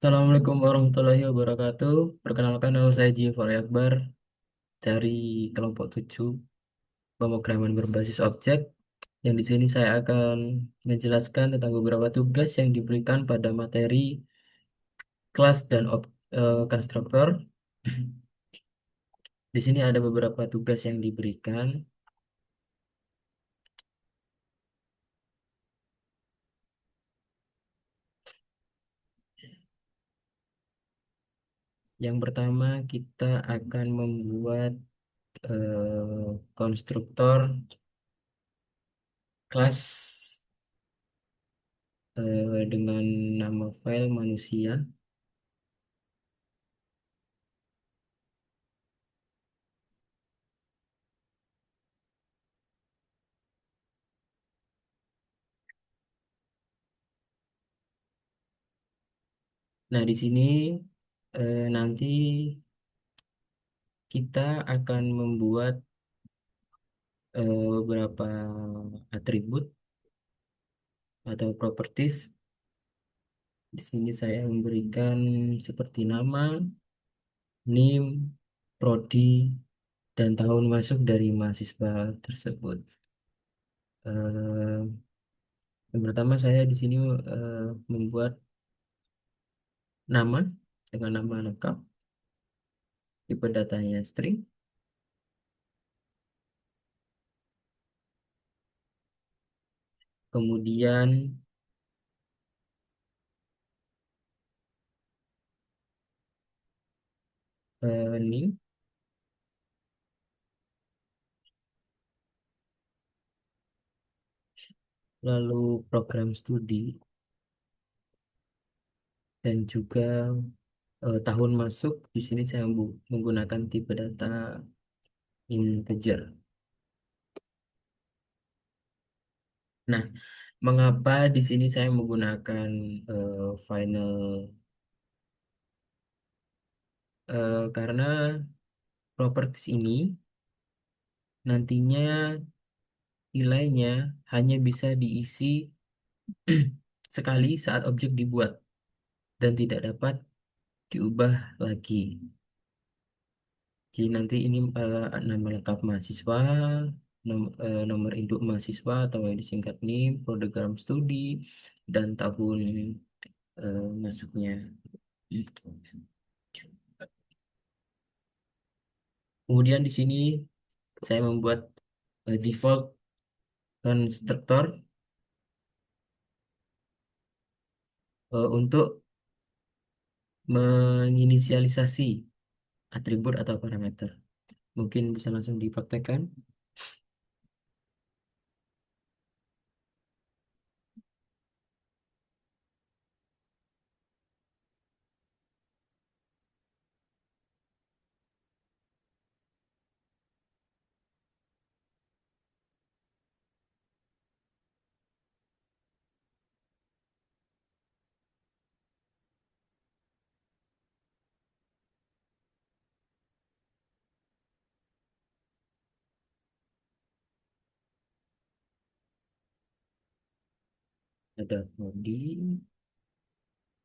Assalamualaikum warahmatullahi wabarakatuh. Perkenalkan nama saya Jifari Akbar dari kelompok 7 pemrograman berbasis objek. Yang di sini saya akan menjelaskan tentang beberapa tugas yang diberikan pada materi kelas dan konstruktor. Di sini ada beberapa tugas yang diberikan. Yang pertama kita akan membuat konstruktor kelas dengan nama file manusia. Nah, di sini nanti kita akan membuat beberapa atribut atau properties. Di sini saya memberikan seperti nama, NIM, prodi, dan tahun masuk dari mahasiswa tersebut. Eh, yang pertama saya di sini membuat nama dengan nama lengkap, tipe datanya string, kemudian NIM, lalu program studi, dan juga tahun masuk. Di sini saya menggunakan tipe data integer. Nah, mengapa di sini saya menggunakan final? Karena properties ini nantinya nilainya hanya bisa diisi sekali saat objek dibuat dan tidak dapat diubah lagi. Jadi nanti ini nama lengkap mahasiswa, nomor induk mahasiswa atau yang disingkat NIM, program studi, dan tahun masuknya. Kemudian di sini saya membuat default constructor untuk menginisialisasi atribut atau parameter. Mungkin bisa langsung dipraktekkan. Ada prodi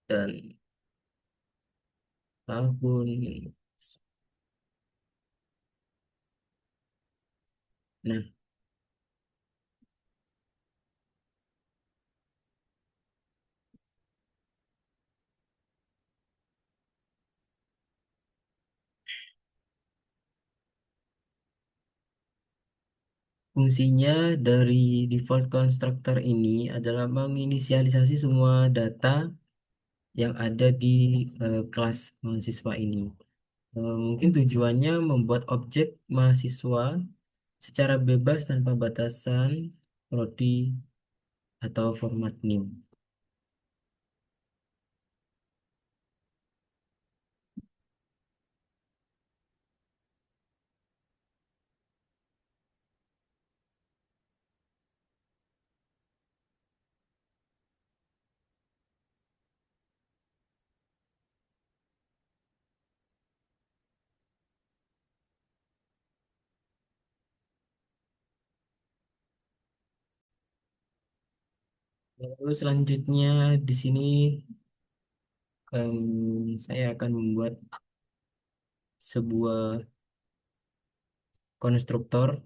dan tahun. Nah, fungsinya dari default constructor ini adalah menginisialisasi semua data yang ada di kelas mahasiswa ini. Mungkin tujuannya membuat objek mahasiswa secara bebas tanpa batasan prodi atau format NIM. Lalu selanjutnya di sini Saya akan membuat sebuah konstruktor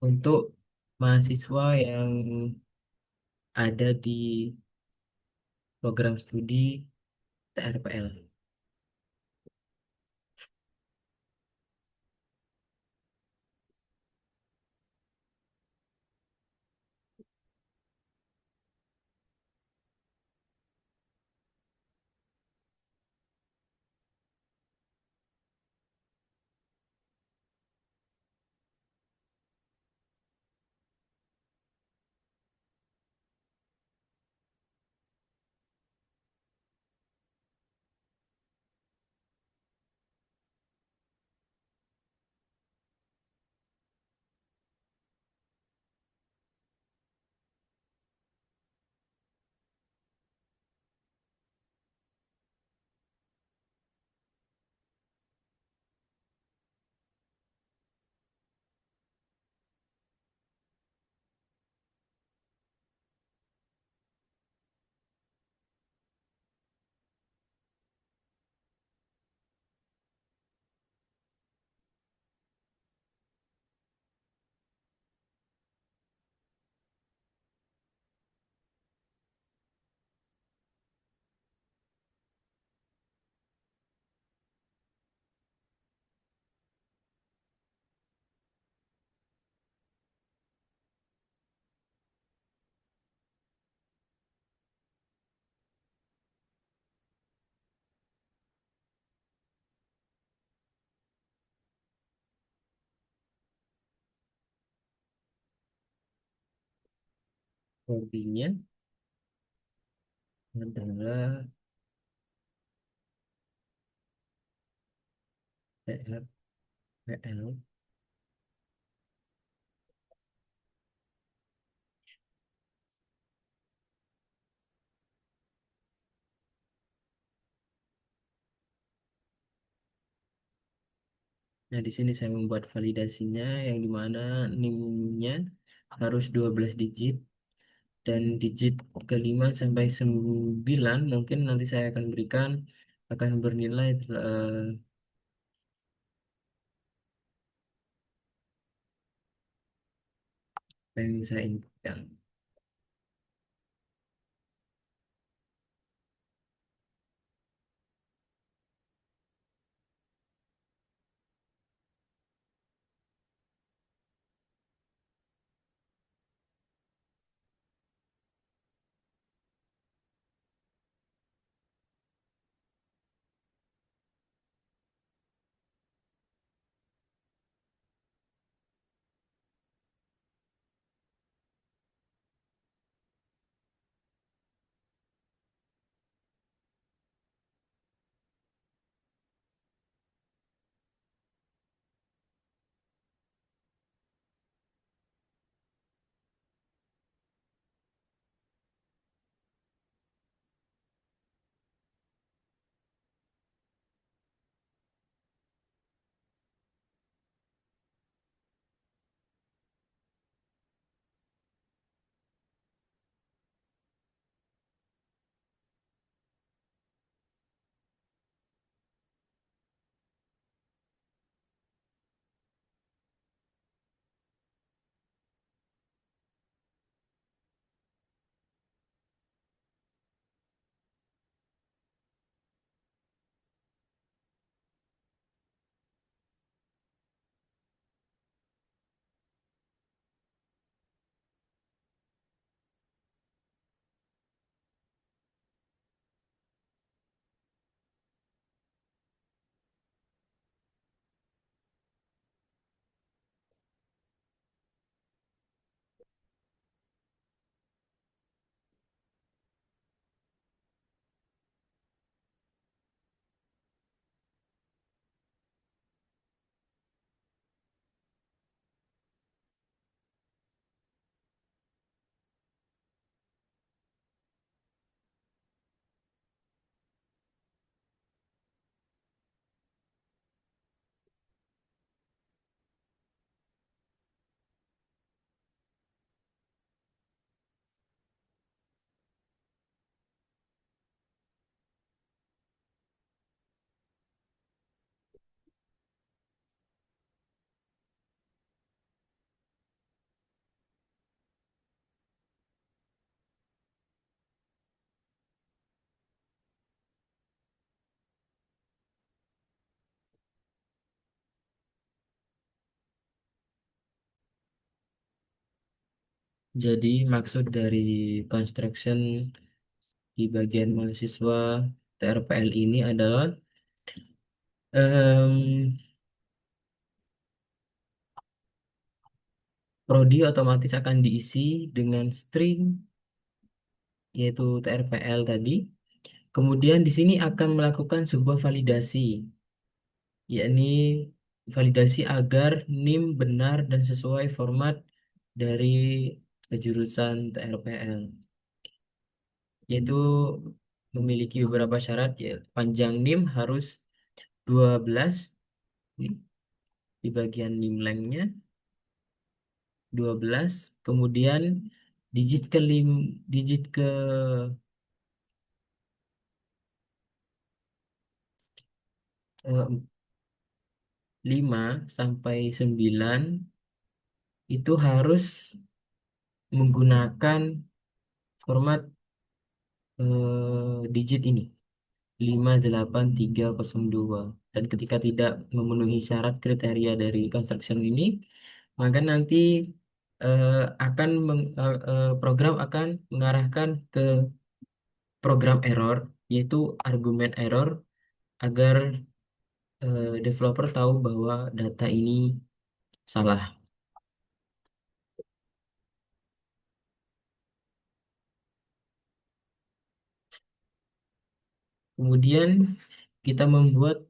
untuk mahasiswa yang ada di program studi TRPL. Hobinya adalah TRPL. Nah, di sini saya membuat validasinya yang dimana NIM-nya harus 12 digit dan digit kelima sampai 9 mungkin nanti saya akan berikan akan bernilai apa yang saya inputkan. Jadi maksud dari construction di bagian mahasiswa TRPL ini adalah em, prodi otomatis akan diisi dengan string yaitu TRPL tadi. Kemudian di sini akan melakukan sebuah validasi, yakni validasi agar NIM benar dan sesuai format dari jurusan TRPL, yaitu memiliki beberapa syarat ya. Panjang NIM harus 12 di bagian NIM lengthnya 12, kemudian digit ke lim, digit ke 5 sampai 9 itu harus menggunakan format digit ini 58302, dan ketika tidak memenuhi syarat kriteria dari construction ini maka nanti eh, program akan mengarahkan ke program error, yaitu argumen error, agar developer tahu bahwa data ini salah. Kemudian kita membuat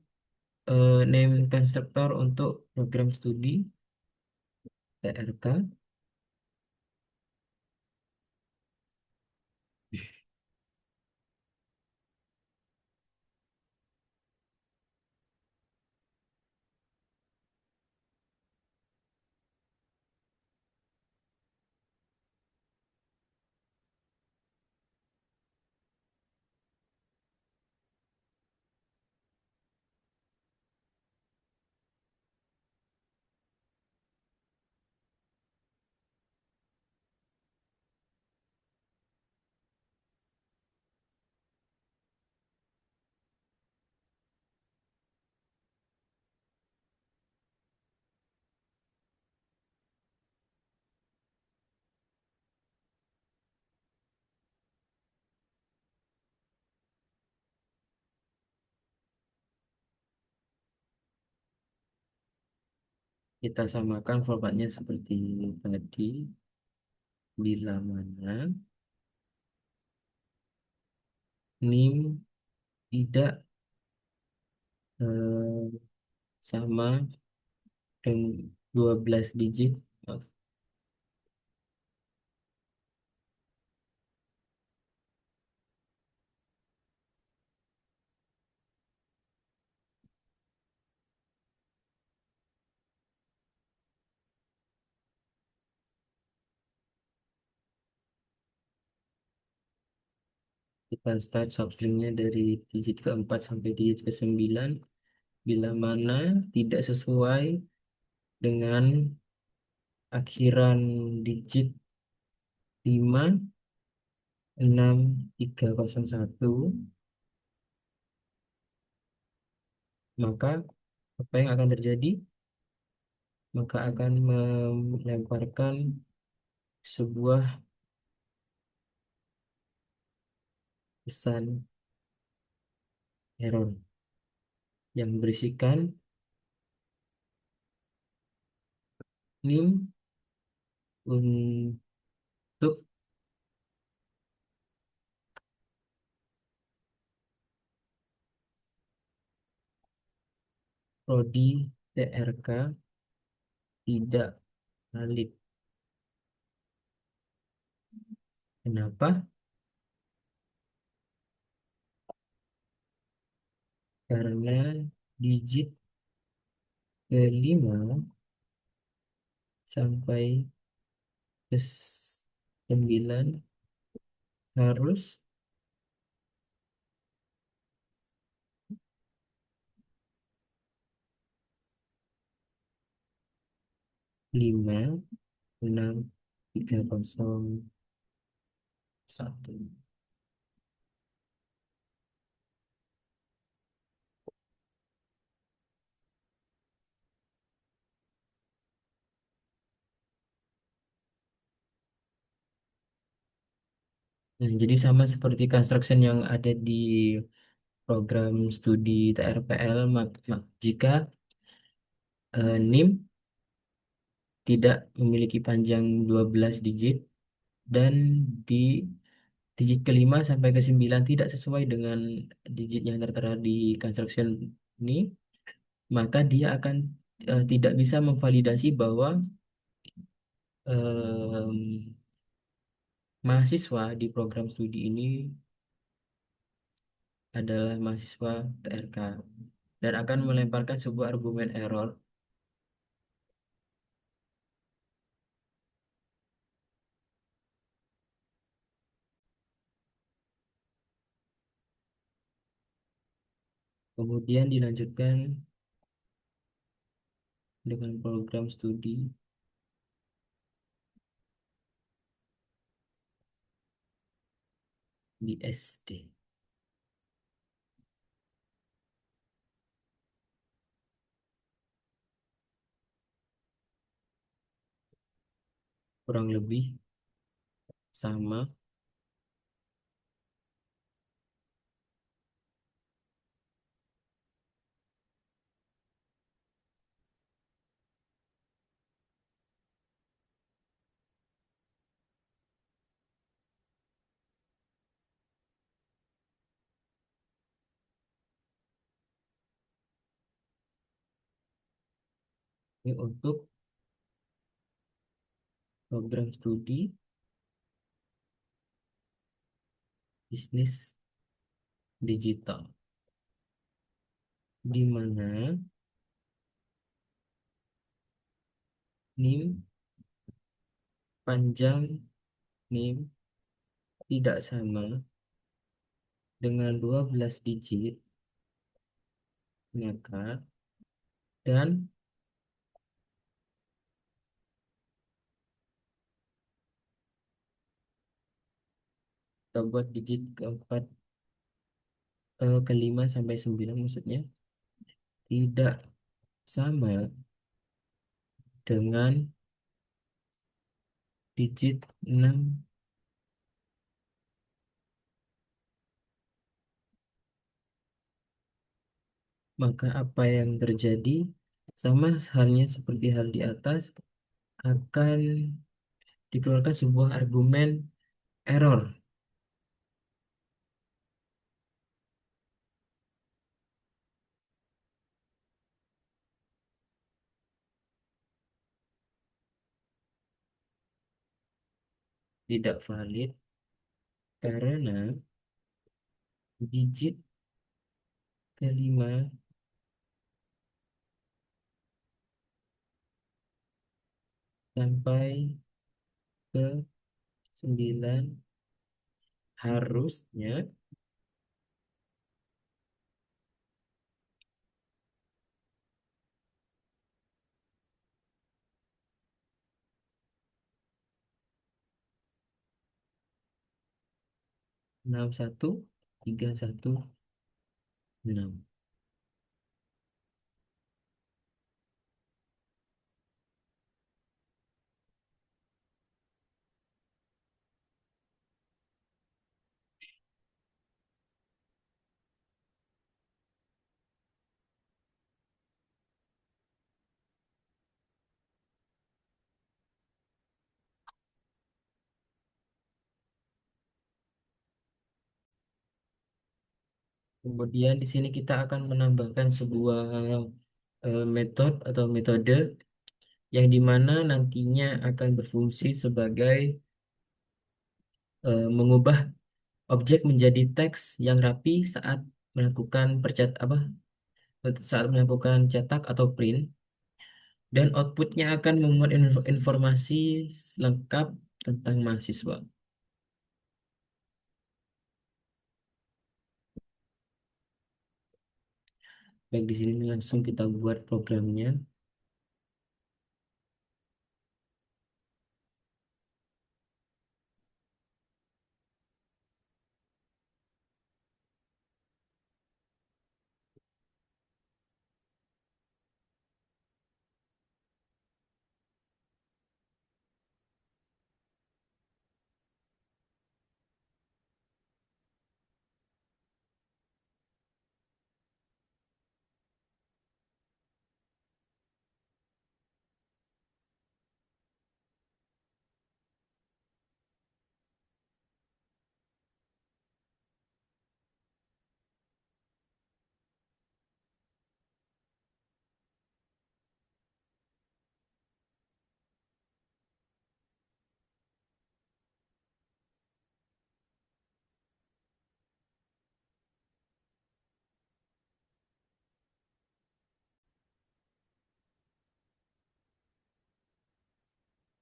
name constructor untuk program studi PRK. Kita samakan formatnya seperti tadi, bila mana NIM tidak eh, sama dengan 12 digit. Maaf, kita start substringnya dari digit keempat sampai digit ke 9, bila mana tidak sesuai dengan akhiran digit 56301, maka apa yang akan terjadi? Maka akan melemparkan sebuah pesan error yang berisikan NIM untuk prodi TRK tidak valid. Kenapa? Karena digit kelima sampai ke 9 harus 56301. Nah, jadi sama seperti construction yang ada di program studi TRPL, jika NIM tidak memiliki panjang 12 digit dan di digit kelima sampai ke 9 tidak sesuai dengan digit yang tertera di construction ini, maka dia akan tidak bisa memvalidasi bahwa em, mahasiswa di program studi ini adalah mahasiswa TRK dan akan melemparkan sebuah argumen error. Kemudian dilanjutkan dengan program studi di SD. Kurang lebih sama. Ini untuk program studi bisnis digital, di mana NIM panjang NIM tidak sama dengan 12 digit, maka dan kita buat digit keempat, kelima sampai 9 maksudnya tidak sama dengan digit 6, maka apa yang terjadi sama halnya seperti hal di atas, akan dikeluarkan sebuah argumen error. Tidak valid karena digit kelima sampai ke 9 harusnya 61316. Kemudian di sini kita akan menambahkan sebuah metode yang dimana nantinya akan berfungsi sebagai mengubah objek menjadi teks yang rapi saat melakukan saat melakukan cetak atau print, dan outputnya akan memuat informasi lengkap tentang mahasiswa. Baik, di sini langsung kita buat programnya.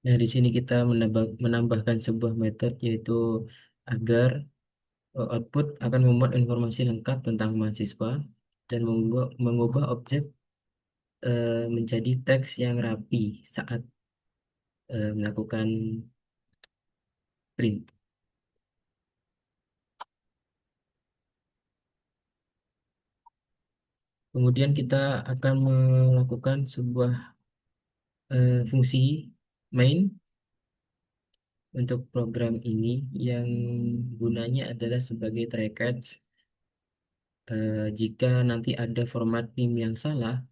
Nah, di sini kita menambahkan sebuah metode yaitu agar output akan memuat informasi lengkap tentang mahasiswa dan mengubah objek menjadi teks yang rapi saat melakukan print. Kemudian kita akan melakukan sebuah fungsi main untuk program ini yang gunanya adalah sebagai try catch. Jika nanti ada format PIM yang salah,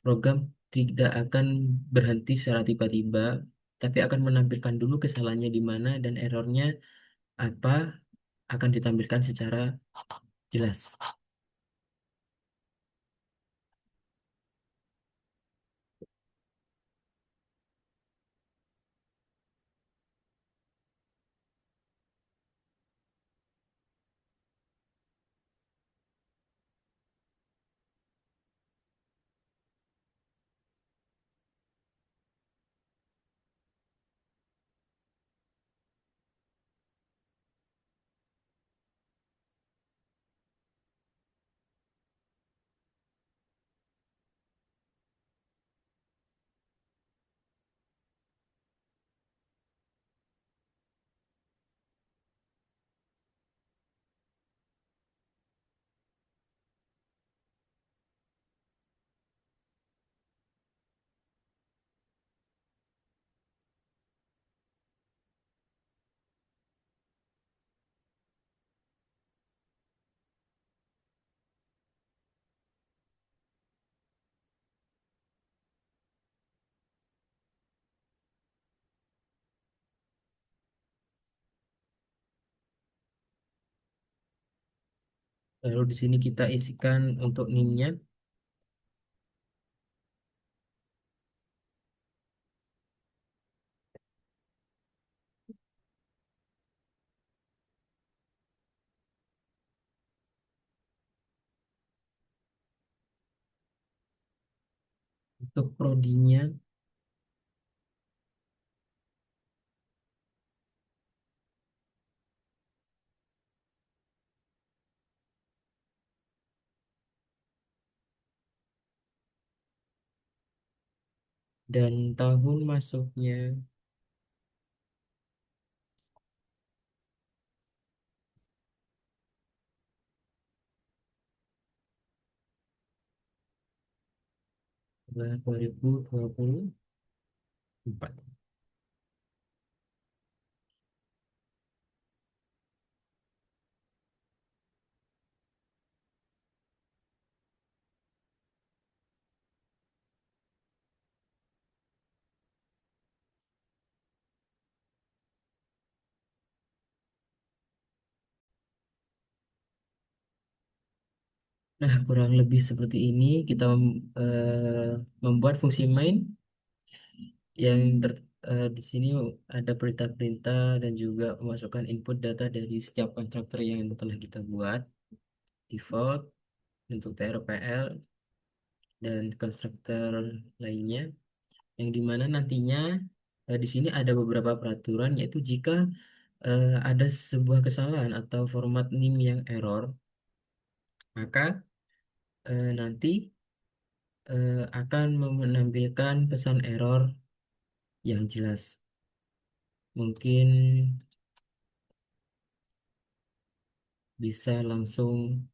program tidak akan berhenti secara tiba-tiba, tapi akan menampilkan dulu kesalahannya di mana dan errornya apa akan ditampilkan secara jelas. Lalu di sini kita isikan untuk NIM-nya. Untuk prodinya dan tahun masuknya adalah 2024. Nah, kurang lebih seperti ini kita membuat fungsi main yang di sini ada perintah-perintah dan juga memasukkan input data dari setiap konstruktor yang telah kita buat, default untuk TRPL dan konstruktor lainnya, yang dimana nantinya di sini ada beberapa peraturan yaitu jika ada sebuah kesalahan atau format NIM yang error, maka nanti akan menampilkan pesan error yang jelas. Mungkin bisa langsung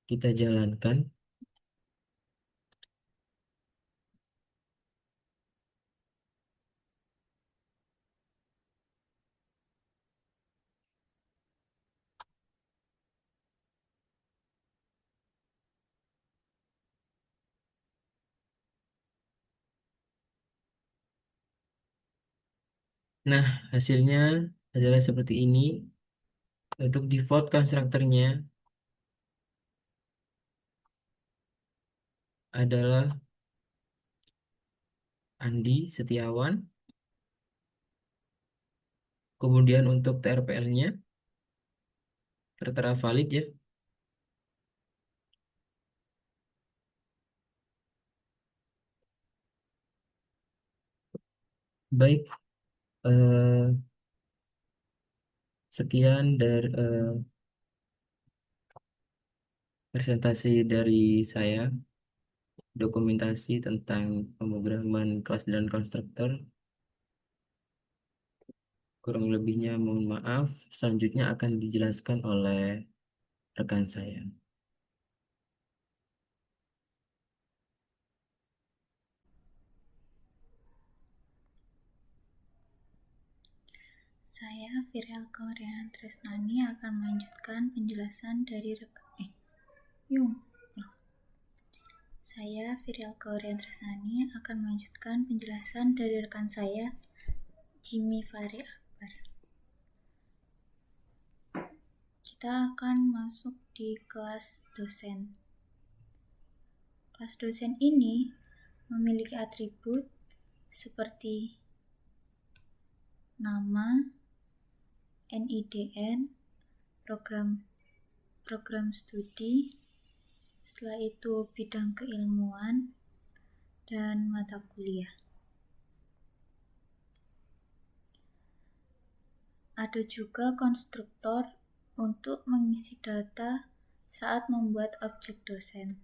kita jalankan. Nah, hasilnya adalah seperti ini. Untuk default konstruktornya adalah Andi Setiawan. Kemudian untuk TRPL-nya tertera valid ya. Baik, eh, sekian dari presentasi dari saya, dokumentasi tentang pemrograman kelas dan konstruktor. Kurang lebihnya mohon maaf. Selanjutnya akan dijelaskan oleh rekan saya. Saya Viral Korean Tresnani akan melanjutkan penjelasan dari Yung. Saya Viral Korean Tresnani akan melanjutkan penjelasan dari rekan saya Jimmy Fari Akbar. Kita akan masuk di kelas dosen. Kelas dosen ini memiliki atribut seperti nama, NIDN, program studi, setelah itu bidang keilmuan, dan mata kuliah. Ada juga konstruktor untuk mengisi data saat membuat objek dosen,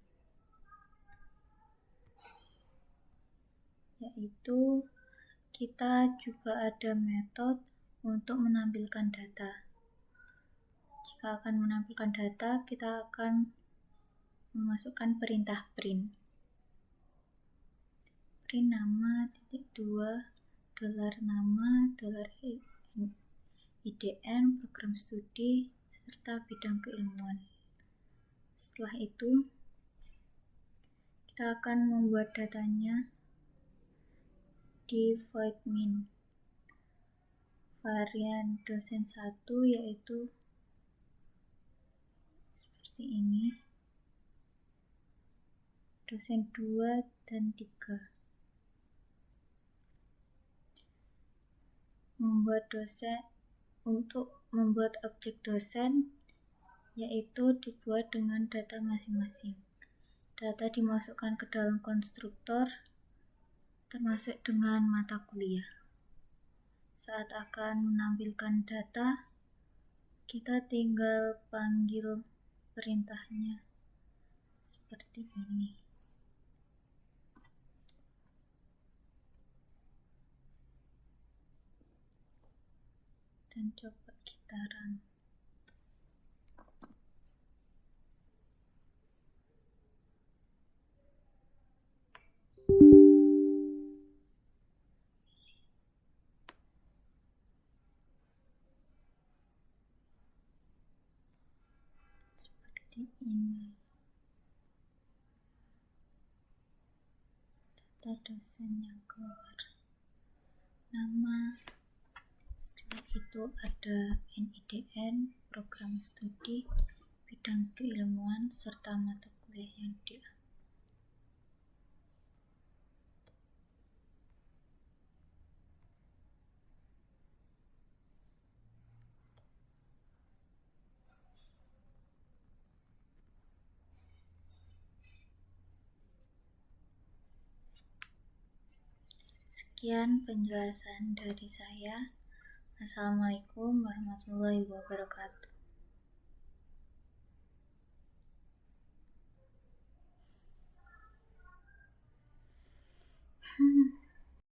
yaitu kita juga ada metode untuk menampilkan data. Jika akan menampilkan data, kita akan memasukkan perintah print. Print nama $2 nama $IDN program studi serta bidang keilmuan. Setelah itu kita akan membuat datanya di void min. Varian dosen 1 yaitu seperti ini, dosen 2 dan 3. Untuk membuat objek dosen yaitu dibuat dengan data masing-masing. Data dimasukkan ke dalam konstruktor termasuk dengan mata kuliah. Saat akan menampilkan data, kita tinggal panggil perintahnya seperti ini. Dan coba kita run. Seperti ini. Data dosen yang keluar. Nama, setelah itu ada NIDN, program studi, bidang keilmuan, serta mata kuliah yang diambil. Sekian penjelasan dari saya. Assalamualaikum warahmatullahi wabarakatuh.